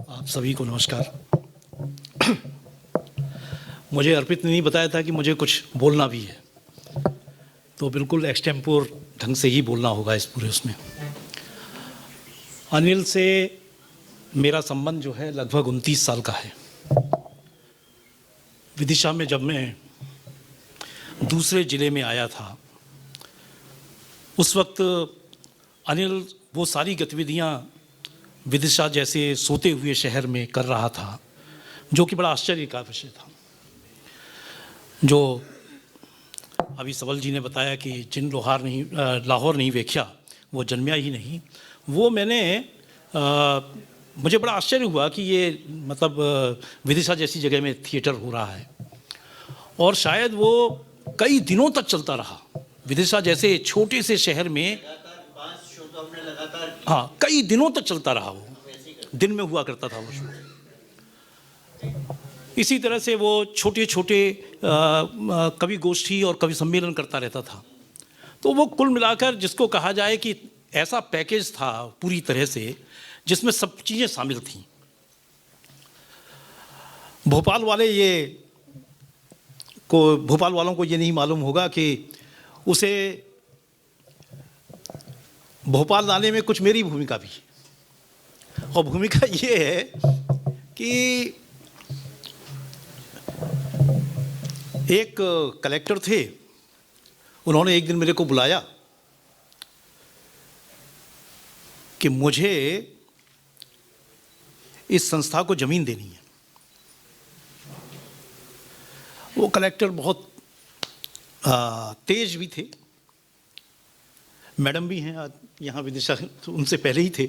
आप सभी को नमस्कार। मुझे अर्पित ने नहीं बताया था कि मुझे कुछ बोलना भी है, तो बिल्कुल एक्सटेम्पोर ढंग से ही बोलना होगा इस पूरे उसमें। अनिल से मेरा संबंध जो है लगभग 29 साल का है। विदिशा में जब मैं दूसरे ज़िले में आया था, उस वक्त अनिल वो सारी गतिविधियां विदिशा जैसे सोते हुए शहर में कर रहा था, जो कि बड़ा आश्चर्य का विषय था। जो अभी सबल जी ने बताया कि जिन लाहौर नहीं वेख्या वो जन्मया ही नहीं, वो मैंने मुझे बड़ा आश्चर्य हुआ कि ये मतलब विदिशा जैसी जगह में थिएटर हो रहा है, और शायद वो कई दिनों तक चलता रहा। विदिशा जैसे छोटे से शहर में हाँ, कई दिनों तक चलता रहा। वो दिन में हुआ करता था वो शो। इसी तरह से वो छोटे छोटे कवि गोष्ठी और कवि सम्मेलन करता रहता था। तो वो कुल मिलाकर जिसको कहा जाए कि ऐसा पैकेज था पूरी तरह से, जिसमें सब चीज़ें शामिल थीं। भोपाल वालों को ये नहीं मालूम होगा कि उसे भोपाल लाने में कुछ मेरी भूमिका भी है। और भूमिका ये है कि एक कलेक्टर थे, उन्होंने एक दिन मेरे को बुलाया कि मुझे इस संस्था को ज़मीन देनी है। वो कलेक्टर बहुत तेज भी थे, मैडम भी हैं आज यहाँ विदिशा, उनसे पहले ही थे,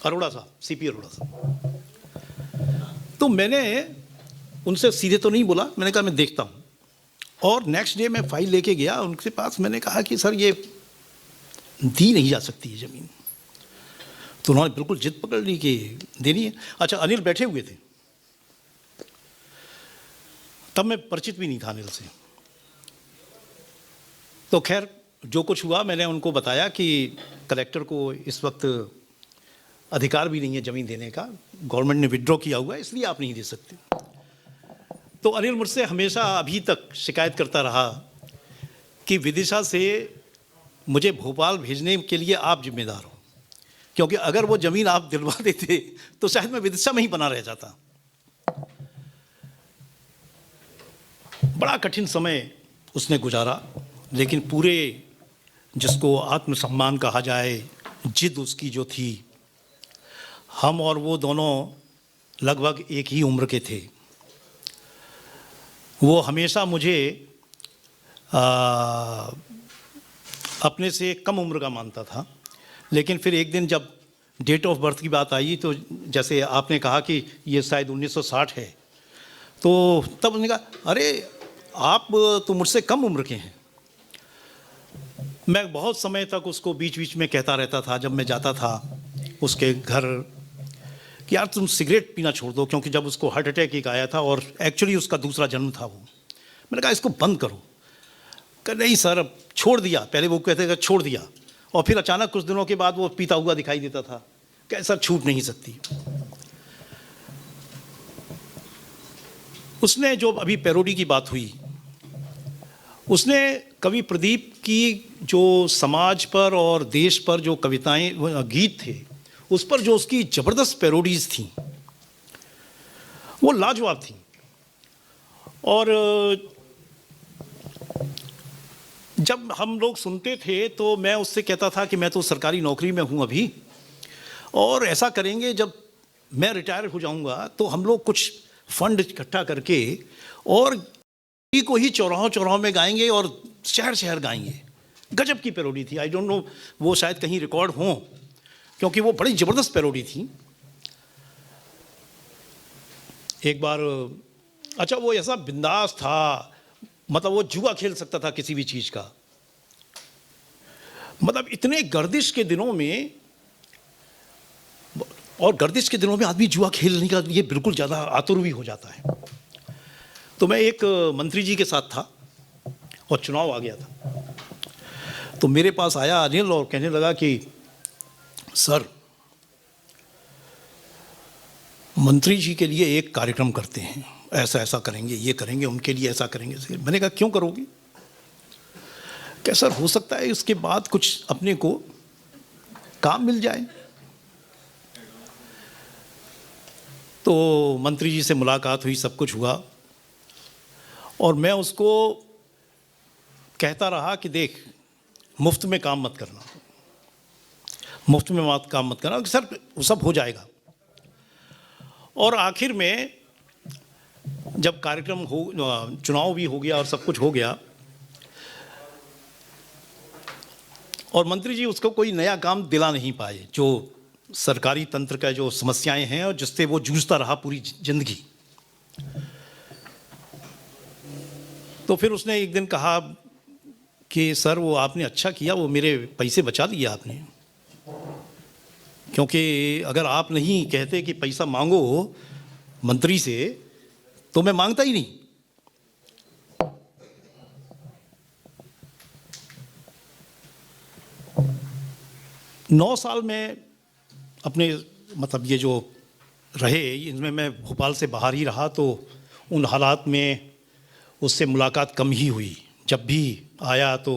अरोड़ा साहब, सीपी अरोड़ा साहब। तो मैंने उनसे सीधे तो नहीं बोला, मैंने कहा मैं देखता हूँ। और नेक्स्ट डे मैं फाइल लेके गया उनके पास, मैंने कहा कि सर ये दी नहीं जा सकती है ज़मीन। तो उन्होंने बिल्कुल जिद पकड़ ली कि देनी है। अच्छा, अनिल बैठे हुए थे, तब मैं परिचित भी नहीं था अनिल से। तो खैर जो कुछ हुआ मैंने उनको बताया कि कलेक्टर को इस वक्त अधिकार भी नहीं है ज़मीन देने का, गवर्नमेंट ने विड्रॉ किया हुआ है, इसलिए आप नहीं दे सकते। तो अनिल मुझसे हमेशा अभी तक शिकायत करता रहा कि विदिशा से मुझे भोपाल भेजने के लिए आप जिम्मेदार हो, क्योंकि अगर वो ज़मीन आप दिलवा देते तो शायद मैं विदिशा में ही बना रह जाता। बड़ा कठिन समय उसने गुजारा, लेकिन पूरे जिसको आत्मसम्मान कहा जाए, जिद उसकी जो थी, हम और वो दोनों लगभग एक ही उम्र के थे। वो हमेशा मुझे अपने से कम उम्र का मानता था, लेकिन फिर एक दिन जब डेट ऑफ बर्थ की बात आई, तो जैसे आपने कहा कि ये शायद 1960 है, तो तब उसने कहा अरे आप तो मुझसे कम उम्र के हैं। मैं बहुत समय तक उसको बीच बीच में कहता रहता था जब मैं जाता था उसके घर कि यार तुम सिगरेट पीना छोड़ दो, क्योंकि जब उसको हार्ट अटैक एक आया था और एक्चुअली उसका दूसरा जन्म था वो। मैंने कहा इसको बंद करो। कहा नहीं सर, अब छोड़ दिया। पहले वो कहते थे छोड़ दिया, और फिर अचानक कुछ दिनों के बाद वो पीता हुआ दिखाई देता था। कहा सर छूट नहीं सकती। उसने जो अभी पैरोडी की बात हुई, उसने कवि प्रदीप की जो समाज पर और देश पर जो कविताएं गीत थे, उस पर जो उसकी ज़बरदस्त पैरोडीज थी, वो लाजवाब थी। और जब हम लोग सुनते थे तो मैं उससे कहता था कि मैं तो सरकारी नौकरी में हूँ अभी, और ऐसा करेंगे जब मैं रिटायर हो जाऊँगा तो हम लोग कुछ फंड इकट्ठा करके और को ही चौराहों चौराहों में गाएंगे और शहर शहर गाएंगे। गजब की पैरोडी थी। आई डोंट नो वो शायद कहीं रिकॉर्ड हों, क्योंकि वो बड़ी ज़बरदस्त पैरोडी थी। एक बार अच्छा, वो ऐसा बिंदास था, मतलब वो जुआ खेल सकता था किसी भी चीज़ का। मतलब इतने गर्दिश के दिनों में, और गर्दिश के दिनों में आदमी जुआ खेलने का ये बिल्कुल ज़्यादा आतुर भी हो जाता है। तो मैं एक मंत्री जी के साथ था और चुनाव आ गया था, तो मेरे पास आया अनिल और कहने लगा कि सर मंत्री जी के लिए एक कार्यक्रम करते हैं, ऐसा ऐसा करेंगे, ये करेंगे, उनके लिए ऐसा करेंगे। मैंने कहा क्यों करोगे? कैसा हो सकता है उसके बाद कुछ अपने को काम मिल जाए। तो मंत्री जी से मुलाकात हुई, सब कुछ हुआ, और मैं उसको कहता रहा कि देख, मुफ्त में काम मत करना, मुफ्त में काम मत करना, सर वो सब हो जाएगा। और आखिर में जब कार्यक्रम हो, चुनाव भी हो गया और सब कुछ हो गया, और मंत्री जी उसको कोई नया काम दिला नहीं पाए, जो सरकारी तंत्र का जो समस्याएं हैं और जिससे वो जूझता रहा पूरी जिंदगी। तो फिर उसने एक दिन कहा कि सर वो आपने अच्छा किया, वो मेरे पैसे बचा दिए आपने, क्योंकि अगर आप नहीं कहते कि पैसा मांगो मंत्री से, तो मैं मांगता ही नहीं। नौ साल में अपने मतलब ये जो रहे, इनमें मैं भोपाल से बाहर ही रहा, तो उन हालात में उससे मुलाकात कम ही हुई। जब भी आया तो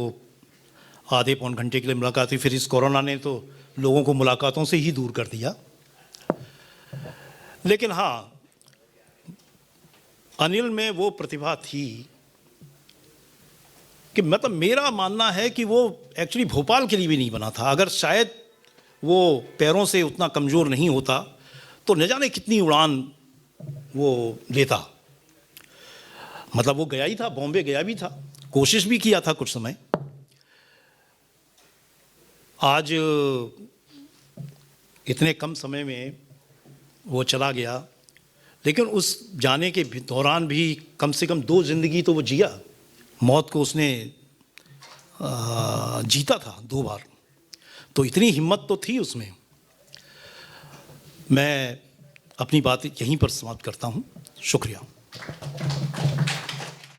आधे पौन घंटे के लिए मुलाकात हुई। फिर इस कोरोना ने तो लोगों को मुलाकातों से ही दूर कर दिया। लेकिन हाँ, अनिल में वो प्रतिभा थी कि मतलब मेरा मानना है कि वो एक्चुअली भोपाल के लिए भी नहीं बना था। अगर शायद वो पैरों से उतना कमज़ोर नहीं होता तो न जाने कितनी उड़ान वो लेता। मतलब वो गया ही था, बॉम्बे गया भी था, कोशिश भी किया था कुछ समय। आज इतने कम समय में वो चला गया, लेकिन उस जाने के दौरान भी कम से कम 2 जिंदगी तो वो जिया। मौत को उसने जीता था 2 बार, तो इतनी हिम्मत तो थी उसमें। मैं अपनी बात यहीं पर समाप्त करता हूँ। शुक्रिया।